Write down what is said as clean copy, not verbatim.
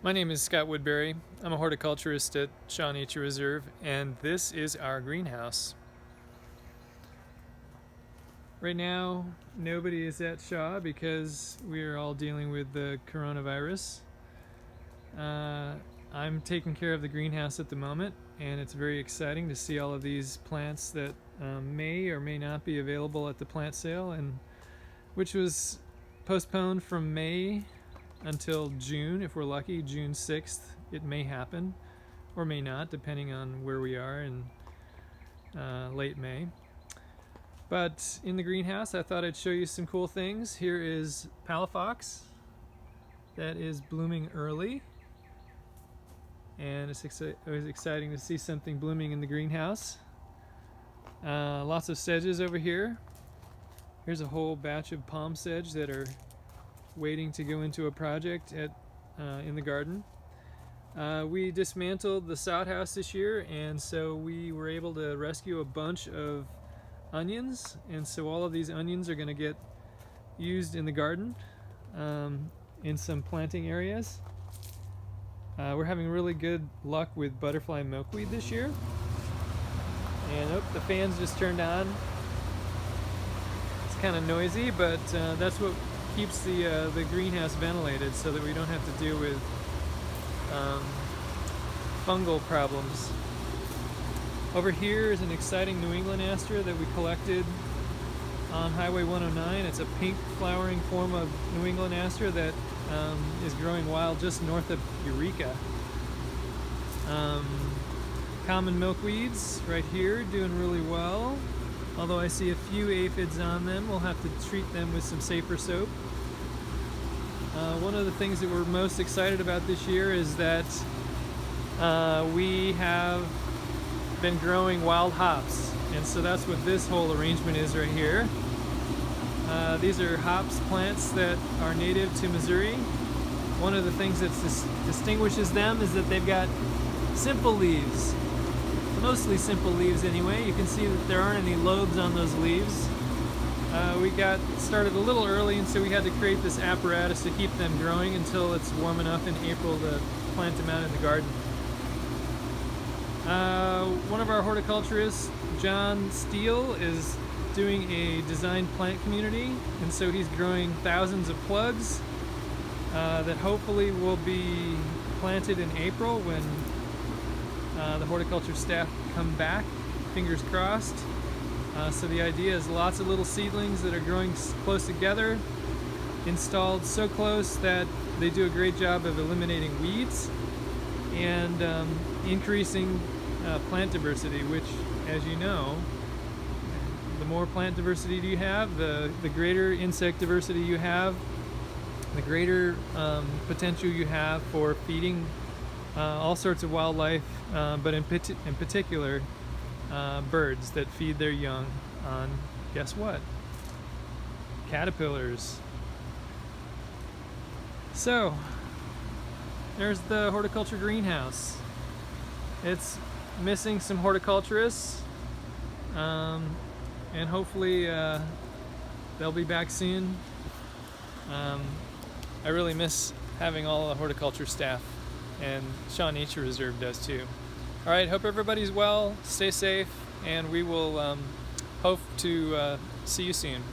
My name is Scott Woodbury. I'm a horticulturist at Shaw Nature Reserve, and this is our greenhouse. Right now, nobody is at Shaw because we are all dealing with the coronavirus. I'm taking care of the greenhouse at the moment, and it's very exciting to see all of these plants that may or may not be available at the plant sale, and which was postponed from May until June. If we're lucky, June 6th it may happen or may not, depending on where we are in late May. But in the greenhouse, I thought I'd show you some cool things. Here is palafox that is blooming early, and it was exciting to see something blooming in the greenhouse. Lots of sedges over here. Here's a whole batch of palm sedge that are waiting to go into a project in the garden. We dismantled the sod house this year, and so we were able to rescue a bunch of onions, and so all of these onions are going to get used in the garden in some planting areas. We're having really good luck with butterfly milkweed this year. And the fans just turned on. It's kind of noisy, but that's what keeps the greenhouse ventilated, so that we don't have to deal with fungal problems. Over here is an exciting New England aster that we collected on Highway 109. It's a pink flowering form of New England aster that is growing wild just north of Eureka. Common milkweeds right here doing really well. Although I see a few aphids on them, we'll have to treat them with some safer soap. One of the things that we're most excited about this year is that we have been growing wild hops, and so that's what this whole arrangement is right here. These are hops plants that are native to Missouri. One of the things that distinguishes them is that they've got simple leaves. Mostly simple leaves anyway. You can see that there aren't any lobes on those leaves. We got started a little early, and so we had to create this apparatus to keep them growing until it's warm enough in April to plant them out in the garden. One of our horticulturists, John Steele, is doing a designed plant community, and so he's growing thousands of plugs that hopefully will be planted in April when the horticulture staff come back, fingers crossed. So the idea is lots of little seedlings that are growing close together, installed so close that they do a great job of eliminating weeds and increasing plant diversity, which, as you know, the more plant diversity you have, the greater insect diversity you have, the greater potential you have for feeding all sorts of wildlife, but in particular birds that feed their young on, guess what? Caterpillars. So, there's the horticulture greenhouse. It's missing some horticulturists, and hopefully they'll be back soon. I really miss having all the horticulture staff, and Shaw Nature Reserve does too. All right, hope everybody's well, stay safe, and we will hope to see you soon.